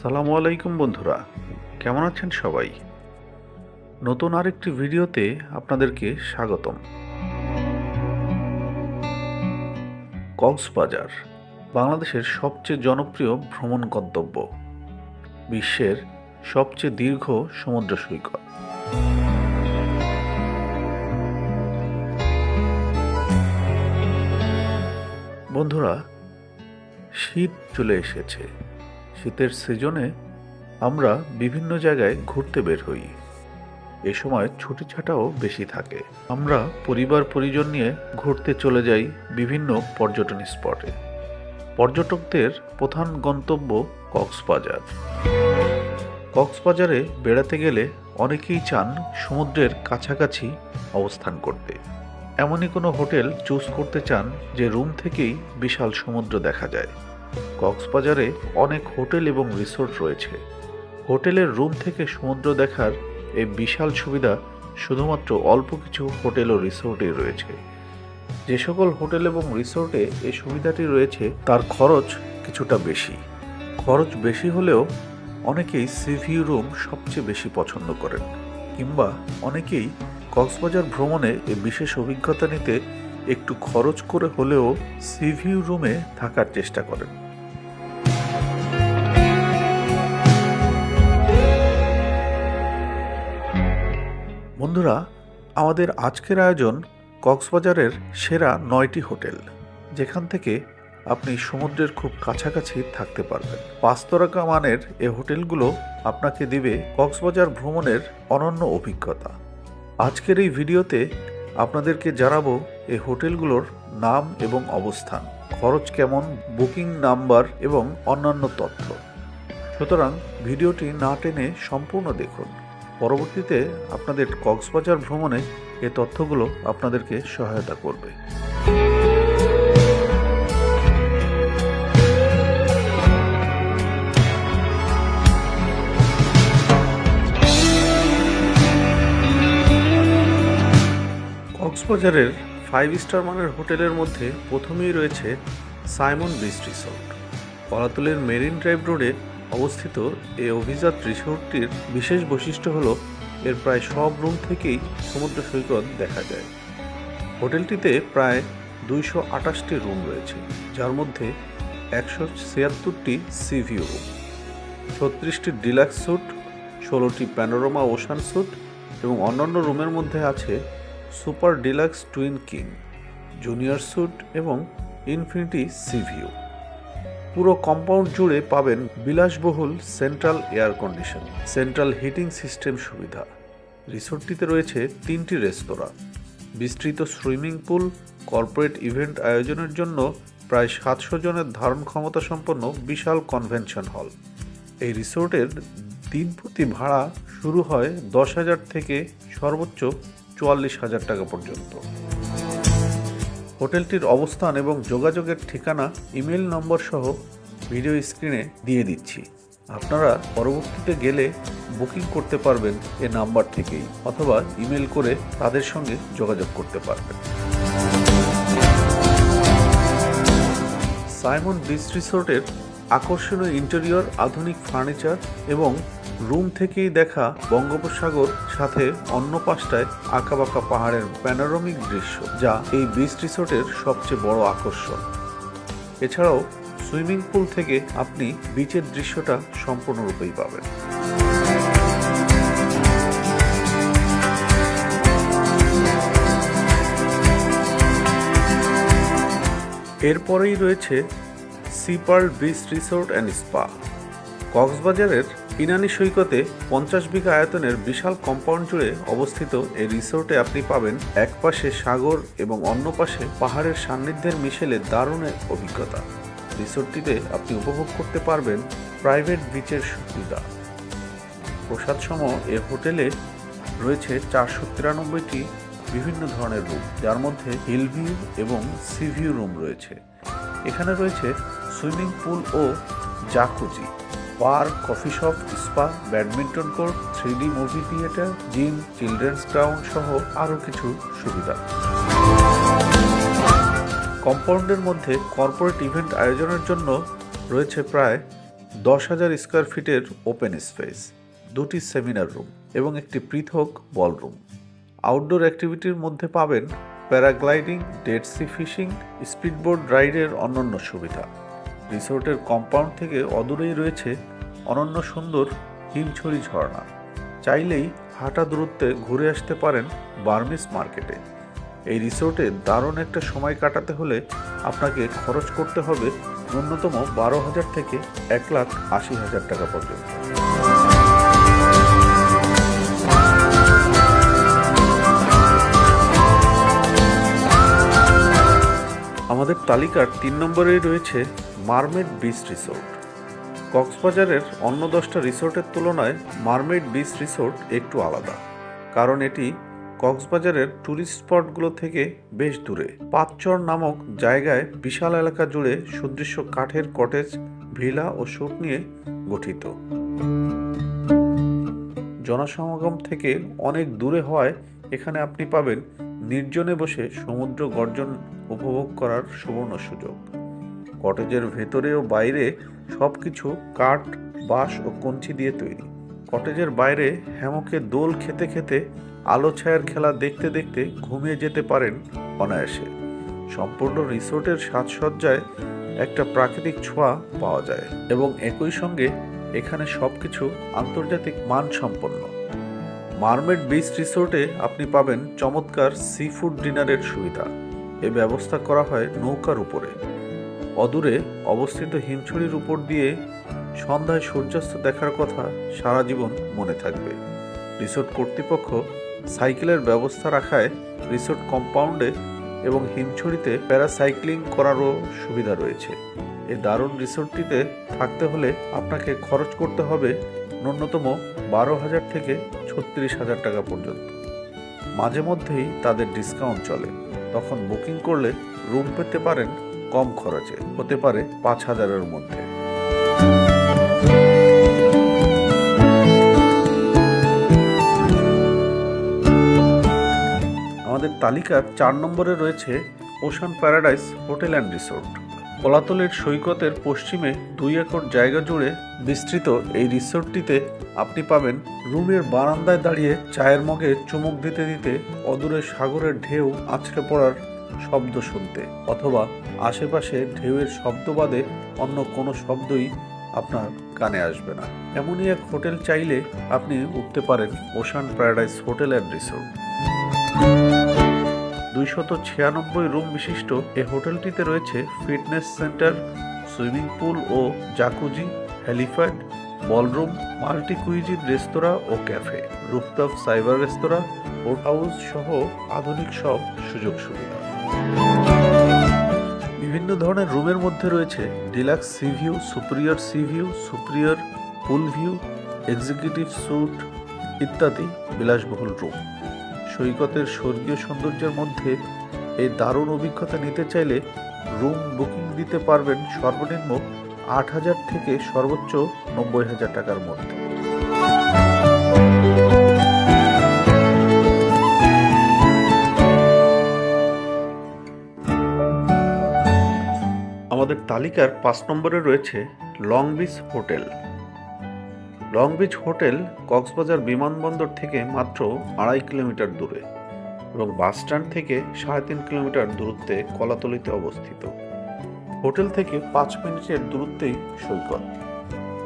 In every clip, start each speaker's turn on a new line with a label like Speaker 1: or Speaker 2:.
Speaker 1: আসসালামু আলাইকুম বন্ধুরা, কেমন আছেন সবাই? নতুন আরেকটি ভিডিওতে আপনাদেরকে স্বাগতম। কক্সবাজার বাংলাদেশের সবচেয়ে জনপ্রিয় ভ্রমণ গন্তব্য, বিশ্বের সবচেয়ে দীর্ঘ সমুদ্র সৈকত। বন্ধুরা, শীত চলে এসেছে। শীতের সিজনে আমরা বিভিন্ন জায়গায় ঘুরতে বের হই। এ সময় ছুটি ছাটাও বেশি থাকে। আমরা পরিবার পরিজন নিয়ে ঘুরতে চলে যাই বিভিন্ন পর্যটন স্পটে। পর্যটকদের প্রধান গন্তব্য কক্সবাজার। কক্সবাজারে বেড়াতে গেলে অনেকেই চান সমুদ্রের কাছাকাছি অবস্থান করতে। এমনই কোনো হোটেল চুজ করতে চান যে রুম থেকেই বিশাল সমুদ্র দেখা যায়। কক্সবাজারে অনেক হোটেল এবং রিসোর্ট রয়েছে। হোটেলের রুম থেকে সমুদ্র দেখার এই বিশাল সুবিধা শুধুমাত্র অল্প কিছু হোটেল ও রিসোর্টেই রয়েছে। যে সকল হোটেল এবং রিসোর্টে এই সুবিধাটি রয়েছে তার খরচ কিছুটা বেশি। খরচ বেশি হলেও অনেকেই সি ভিউ রুম সবচেয়ে বেশি পছন্দ করেন, কিংবা অনেকেই কক্সবাজার ভ্রমণে এই বিশেষ অভিজ্ঞতা নিতে একটু খরচ করে হলেও সি ভিউ রুমে থাকার চেষ্টা করেন। বন্ধুরা, আমাদের আজকের আয়োজন কক্সবাজারের সেরা 9টি হোটেল, যেখান থেকে আপনি সমুদ্রের খুব কাছাকাছি থাকতে পারবেন। 5 তারকা মানের এই হোটেলগুলো আপনাকে দিবে কক্সবাজার ভ্রমণের অনন্য অভিজ্ঞতা। আজকের এই ভিডিওতে আপনাদেরকে জানাবো এই হোটেলগুলোর নাম এবং অবস্থান, খরচ কেমন, বুকিং নাম্বার এবং অন্যান্য তথ্য। সুতরাং ভিডিওটি না টেনে সম্পূর্ণ দেখুন। পরবর্তীতে আপনাদের কক্সবাজার ভ্রমণে এই তথ্যগুলো আপনাদেরকে সহায়তা করবে। কক্সবাজারের 5 স্টার মানের হোটেলের মধ্যে প্রথমেই রয়েছে সাইমন বিচ রিসোর্ট। কলাতলের মেরিন ড্রাইভ রোডে অবস্থিত এই অভিজাত রিসোর্টটির বিশেষ বৈশিষ্ট্য হল এর প্রায় সব রুম থেকেই সমুদ্র সৈকত দেখা যায়। হোটেলটিতে প্রায় 228টি রুম রয়েছে, যার মধ্যে 176টি সি ভিউ রুম, 36টি ডিলাক্স স্যুট, 16টি প্যানোরামা ওশান স্যুট এবং অন্যান্য রুমের মধ্যে আছে super deluxe twin king, junior suite এবং ইনফিনিটি সি ভিউ। পুরো কম্পাউন্ড জুড়ে পাবেন বিলাসবহুল central air condition, central heating system সুবিধা। রিসোর্টটিতে রয়েছে 3টি রেস্তোরাঁ, বিস্তৃত সুইমিং পুল, কর্পোরেট ইভেন্ট আয়োজনের জন্য প্রায় 700 জনের ধারণ ক্ষমতা সম্পন্ন বিশাল কনভেনশন হল। এই রিসোর্টের দিন প্রতি ভাড়া শুরু হয় 10,000 থেকে সর্বোচ্চ 44,000 টাকা পর্যন্ত। হোটেলটির অবস্থান এবং যোগাযোগের ঠিকানা, ইমেল নম্বর সহ ভিডিও স্ক্রিনে দিয়ে দিচ্ছি। আপনারা পরবর্তীতে গেলে বুকিং করতে পারবেন এ নাম্বার থেকেই, অথবা ইমেল করে তাদের সঙ্গে যোগাযোগ করতে পারবেন। সাইমন বিচ রিসোর্টের আকর্ষণীয় ইন্টেরিয়র, আধুনিক ফার্নিচার এবং রুম থেকেই দেখা বঙ্গোপসাগর, সাথে অন্য পাশটায় আঁকাবাঁকা পাহাড়ের প্যানোরামিক দৃশ্য, যা এই বিচ রিসোর্টের সবচেয়ে বড় আকর্ষণ। এছাড়াও সুইমিং পুল থেকে আপনি বিচের দৃশ্যটা সম্পূর্ণরূপেই পাবেন। এরপরেই রয়েছে Sea Pearl Beach Resort and Spa. কক্সবাজারের ইনানি সৈকতে 50 বিঘা আয়তনের বিশাল কম্পাউন্ড জুড়ে অবস্থিত এই রিসোর্টে আপনি পাবেন এক পাশে সাগর এবং অন্য পাশে পাহাড়ের সান্নিধ্যের মিশেলে দারুণ অভিজ্ঞতা। রিসোর্টটিতে আপনি উপভোগ করতে পারবেন প্রাইভেট বিচের সুবিধা। প্রসাদসম এ হোটেলে রয়েছে 493টি বিভিন্ন ধরনের রুম, যার মধ্যে হিল ভিউ এবং সি ভিউ রুম রয়েছে। এখানে রয়েছে সুইমিং পুল ও jacuzzi, park, coffee shop, spa, badminton court, 3D movie theatre, gym, children's ground সহ আরও কিছু সুবিধা। কম্পাউন্ডের মধ্যে কর্পোরেট ইভেন্ট আয়োজনের জন্য রয়েছে প্রায় 10,000 স্কোয়ার ফিটের ওপেন স্পেস, 2টি সেমিনার রুম এবং একটি পৃথক বলরুম। আউটডোর অ্যাক্টিভিটির মধ্যে পাবেন paragliding, dead sea fishing, speedboat রাইডের অন্যান্য সুবিধা। রিসোর্টের কম্পাউন্ড থেকে অদূরেই রয়েছে অনন্য সুন্দর হিমছড়ি ঝর্ণা। চাইলেই হাঁটা দূরত্বে ঘুরে আসতে পারেন বার্মিস মার্কেটে। এই রিসোর্টে দারুণ একটা সময় কাটাতে হলে আপনাকে খরচ করতে হবে ন্যূনতম 12,000 থেকে 1,80,000 টাকা পর্যন্ত। আমাদের তালিকার 3 নম্বরেই রয়েছে মারমেড বিচ রিসোর্ট। কক্সবাজারের অন্য 10টা রিসোর্টের তুলনায় মারমেড বিচ রিসোর্ট একটু আলাদা, কারণ এটি কক্সবাজারের ট্যুরিস্ট স্পটগুলো থেকে বেশ দূরে। পাঁচচর নামক জায়গায় বিশাল এলাকা জুড়ে সুদৃশ্য কাঠের কটেজ, ভিলা ও স্যুট নিয়ে গঠিত। জনসমাগম থেকে অনেক দূরে হওয়ায় এখানে আপনি পাবেন নির্জনে বসে সমুদ্র গর্জন উপভোগ করার সুবর্ণ সুযোগ। কটেজের ভেতরে ও বাইরে সবকিছু কাঠ, বাঁশ ও কঞ্চি দিয়ে তৈরি। কটেজের বাইরে হ্যামকে দোল খেতে খেতে আলো ছায়ার খেলা দেখতে দেখতে ঘুমিয়ে যেতে পারেন অনায়াসে। সম্পূর্ণ রিসোর্টের সাজসজ্জায় একটা প্রাকৃতিক ছোঁয়া পাওয়া যায় এবং একই সঙ্গে এখানে সবকিছু আন্তর্জাতিক মানসম্পন্ন। মারমেড বিচ রিসোর্টে আপনি পাবেন চমৎকার সি ফুড ডিনারের সুবিধা। এ ব্যবস্থা করা হয় নৌকার উপরে। অদূরে অবস্থিত হিমছড়ির উপর দিয়ে সন্ধ্যায় সূর্যাস্ত দেখার কথা সারা জীবন মনে থাকবে। রিসোর্ট কর্তৃপক্ষ সাইকেলের ব্যবস্থা রাখায় রিসোর্ট কম্পাউন্ডে এবং হিমছড়িতে প্যারাসাইক্লিং করারও সুবিধা রয়েছে। এই দারুণ রিসোর্টটিতে থাকতে হলে আপনাকে খরচ করতে হবে ন্যূনতম 12,000 থেকে 36,000 টাকা পর্যন্ত। মাঝে মধ্যেই তাদের ডিসকাউন্ট চলে, তখন বুকিং করলে রুম পেতে পারেন কম খরচে, হতে পারে 5,000-এর মধ্যে। আমাদের তালিকার 4 নম্বরে রয়েছে ocean paradise hotel and resort. কলাতলের সৈকতের পশ্চিমে 2 একর জায়গা জুড়ে বিস্তৃত এই রিসোর্টটিতে আপনি পাবেন রুমের বারান্দায় দাঁড়িয়ে চায়ের মগে চুমুক দিতে দিতে অদূরে সাগরের ঢেউ আছড়ে পড়ার শব্দ শুনতে, অথবা আশেপাশে ঢেউয়ের শব্দ বাদে অন্য কোনো শব্দই আপনার কানে আসবে না। এমনই এক হোটেল চাইলে আপনি উঠতে পারেন ocean paradise hotel and resort. 296 room বিশিষ্ট এই হোটেলটিতে রয়েছে ফিটনেস সেন্টার, সুইমিং পুল ও jacuzzi, helipad, ballroom, multi cuisine রেস্তোরাঁ ও ক্যাফে, রুফটপ সাইবার রেস্তোরাঁ, বোট হাউস সহ আধুনিক সব সুযোগ সুবিধা। বিভিন্ন ধরনের রুমের মধ্যে রয়েছে deluxe sea view, superior sea view, superior pool view, executive suite ইত্যাদি বিলাসবহুল রুম। সৈকতের স্বর্গীয় সৌন্দর্যের মধ্যে এই দারুণ অভিজ্ঞতা নিতে চাইলে রুম বুকিং দিতে পারবেন সর্বনিম্ন 8,000 থেকে সর্বোচ্চ 90,000 টাকার মধ্যে। আমাদের তালিকার 5 নম্বরে রয়েছে long beach hotel. Long beach hotel Cox's Bazar বিমানবন্দর থেকে মাত্র 2.5 কিলোমিটার দূরে এবং বাস স্ট্যান্ড থেকে 3.5 কিলোমিটার দূরত্বে কলাতলিতে অবস্থিত। হোটেল থেকে 5 মিনিটের দূরত্বেই সৈকত।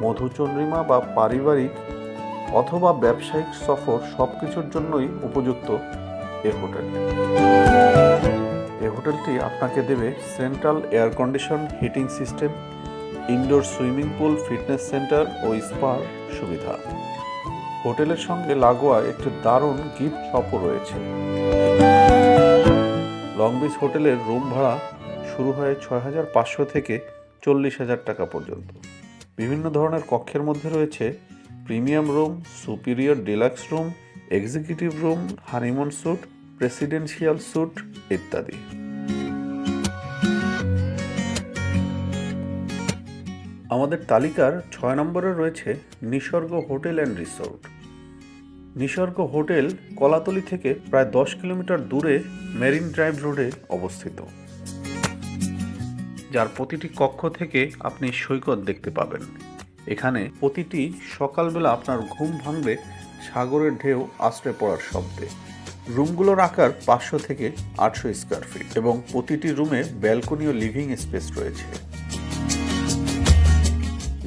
Speaker 1: মধুচন্দ্রিমা বা পারিবারিক অথবা ব্যবসায়িক সফর সবকিছুর জন্যই উপযুক্ত এই হোটেল। এই হোটেলটি আপনাকে দেবে central air condition heating system, indoor swimming pool, fitness centre ও স্পার সুবিধা। হোটেলের সঙ্গে লাগোয়া একটি দারুণ গিফট শপও রয়েছে। লং বিচ হোটেলের রুম ভাড়া শুরু হয় 6,500 থেকে 40,000 টাকা পর্যন্ত। বিভিন্ন ধরনের কক্ষের মধ্যে রয়েছে premium room, superior deluxe room, executive room, honeymoon suite, presidential suite ইত্যাদি। আমাদের তালিকার 6 নম্বরে রয়েছে Nishorgo hotel and resort. Nishorgo hotel Kolatoli থেকে প্রায় 10 কিলোমিটার দূরে মেরিন ড্রাইভ রোডে অবস্থিত, যার প্রতিটি কক্ষ থেকে আপনি সৈকত দেখতে পাবেন। এখানে প্রতিটি সকালবেলা আপনার ঘুম ভাঙবে সাগরের ঢেউ আশ্রে পড়ার শব্দে। রুমগুলোর আকার 500 থেকে 800 স্কোয়ার ফিট এবং প্রতিটি রুমে ব্যালকনি ও লিভিং স্পেস রয়েছে।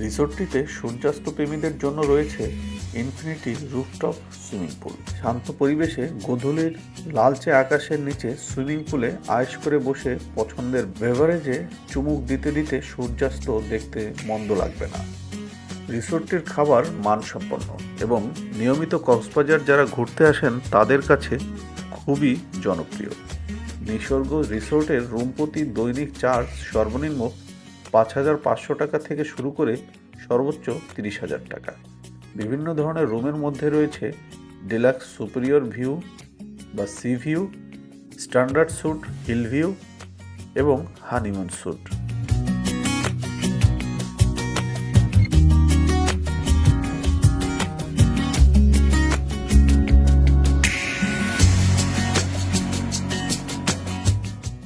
Speaker 1: রিসোর্টটিতে সূর্যাস্ত প্রেমীদের জন্য রয়েছে ইনফিনিটি রুফটপ সুইমিং পুল। শান্ত পরিবেশে গোধূলির লালচে আকাশের নিচে সুইমিং পুলে আয়েশ করে বসে পছন্দের বেভারেজে চুমুক দিতে দিতে সূর্যাস্ত দেখতে মন্দ লাগবে না। রিসোর্টটির খাবার মানসম্পন্ন এবং নিয়মিত কক্সবাজার যারা ঘুরতে আসেন তাদের কাছে খুবই জনপ্রিয়। নিসর্গ রিসোর্টের রুম প্রতি দৈনিক চার্জ সর্বনিম্ন 5,500 টাকা থেকে শুরু করে সর্বোচ্চ 30,000 টাকা। বিভিন্ন ধরনের রুমের মধ্যে রয়েছে ডিলাক্স সুপিরিয়র ভিউ বা sea view, standard suite hill view এবং হানিমুন স্যুট।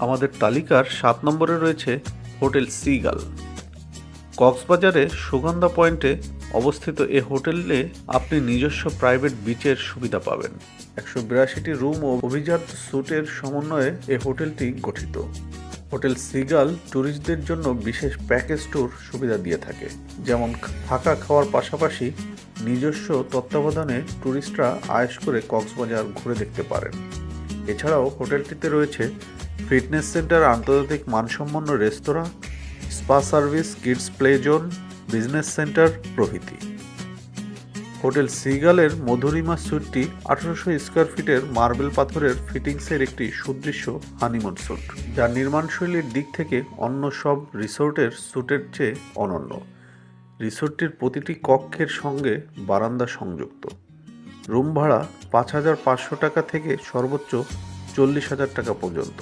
Speaker 1: আমাদের তালিকার 7 নম্বরে রয়েছে হোটেল সিগাল। কক্সবাজারে সুগন্ধা পয়েন্টে অবস্থিত এই হোটেলে আপনি নিজস্ব প্রাইভেট বিচের সুবিধা পাবেন। 182টি রুম ও অভিজাত স্যুটের সমন্বয়ে এই হোটেলটি গঠিত। হোটেল সিগাল ট্যুরিস্টদের জন্য বিশেষ প্যাকেজ ট্যুর সুবিধা দিয়ে থাকে, যেমন থাকা খাওয়ার পাশাপাশি নিজস্ব তত্ত্বাবধানে ট্যুরিস্টরা আয়েশ করে কক্সবাজার ঘুরে দেখতে পারেন। এছাড়াও হোটেলটিতে রয়েছে ফিটনেস সেন্টার, আন্তর্জাতিক মানসম্পন্ন রেস্তোরাঁ, spa service, kids play zone, business centre প্রভৃতি। হোটেল সিগালের মধুরিমা স্যুটটি 1800 স্কোয়ার ফিটের মার্বেল পাথরের ফিটিংসের একটি সুদৃশ্য হানিমুন স্যুট, যা নির্মাণশৈলীর দিক থেকে অন্য সব রিসোর্টের স্যুটের চেয়ে অনন্য। রিসোর্টটির প্রতিটি কক্ষের সঙ্গে বারান্দা সংযুক্ত। রুম ভাড়া 5,500 টাকা থেকে সর্বোচ্চ 40,000 টাকা পর্যন্ত।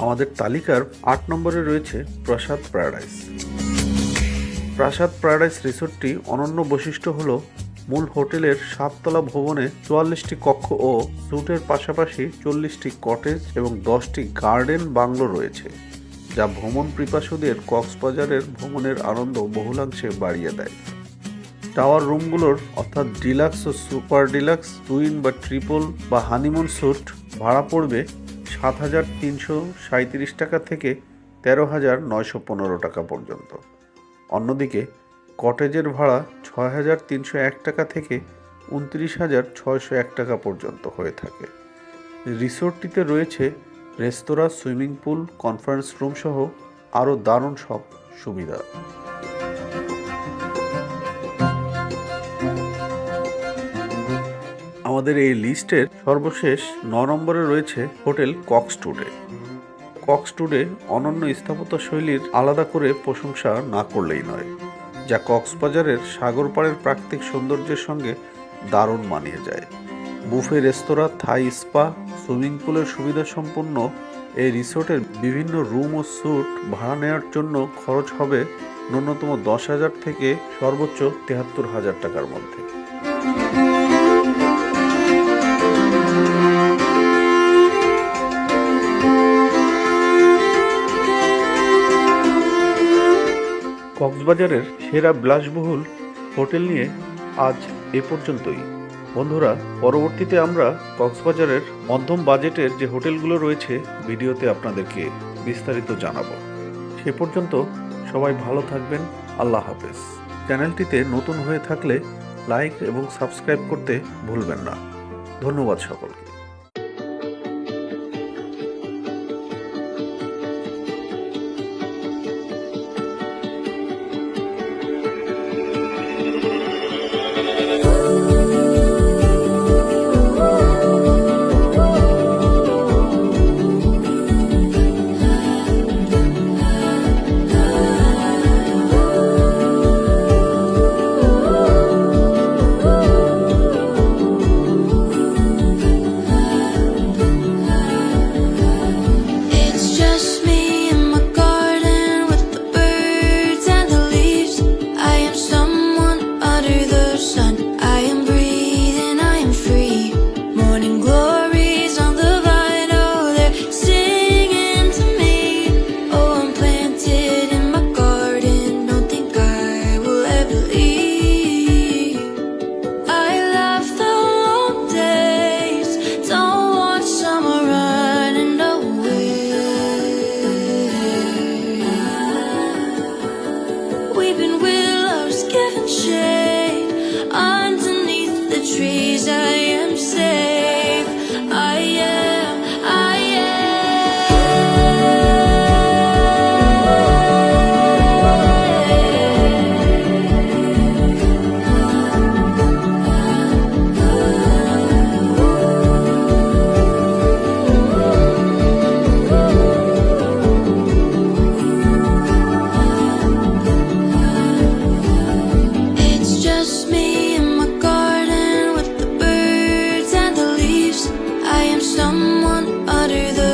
Speaker 1: আমাদের তালিকার 8 নম্বরে রয়েছে প্রাসাদ প্যারাডাইস। প্রাসাদ প্যারাডাইস রিসোর্টটি অনন্য বৈশিষ্ট্য হল মূল হোটেলের 7তলা ভবনে 44টি কক্ষ ও স্যুটের পাশাপাশি 40টি কটেজ এবং 10টি গার্ডেন বাংলো রয়েছে, যা ভ্রমণ পিপাসুদের কক্সবাজারের ভ্রমণের আনন্দ বহুলাংশে বাড়িয়ে দেয়। টাওয়ার রুমগুলোর অর্থাৎ ডিলাক্স ও সুপার ডিলাক্স, টুইন বা ট্রিপল বা হানিমুন স্যুট ভাড়া পড়বে 7,337 টাকা থেকে 13,915 টাকা পর্যন্ত। অন্যদিকে কটেজের ভাড়া 6,301 টাকা থেকে 29,601 টাকা পর্যন্ত হয়ে থাকে। রিসোর্টটিতে রয়েছে রেস্তোরাঁ, সুইমিং পুল, কনফারেন্স রুম সহ আরও দারুণ সব সুবিধা। আমাদের এই লিস্টের সর্বশেষ 9 নম্বরে রয়েছে হোটেল কক্সটুডে। কক্সটুডে অনন্য স্থাপত্য শৈলীর আলাদা করে প্রশংসা না করলেই নয়, যা কক্সবাজারের সাগর পাড়ের প্রাকৃতিক সৌন্দর্যের সঙ্গে দারুণ মানিয়ে যায়। বুফে রেস্তোরাঁ, থাই স্পা, সুইমিং পুলের সুবিধা সম্পন্ন এই রিসোর্টের বিভিন্ন রুম ও স্যুট ভাড়া নেওয়ার জন্য খরচ হবে ন্যূনতম 10,000 থেকে সর্বোচ্চ 73,000 টাকার মধ্যে। কক্সবাজারের সেরা বিলাসবহুল হোটেল নিয়ে আজ এ পর্যন্তই। বন্ধুরা, পরবর্তীতে আমরা কক্সবাজারের মধ্যম বাজেটের যে হোটেলগুলো রয়েছে ভিডিওতে আপনাদেরকে বিস্তারিত জানাবো। সে পর্যন্ত সবাই ভালো থাকবেন। আল্লাহ হাফেজ। চ্যানেলটিতে নতুন হয়ে থাকলে লাইক এবং সাবস্ক্রাইব করতে ভুলবেন না। ধন্যবাদ সকলকে।
Speaker 2: under the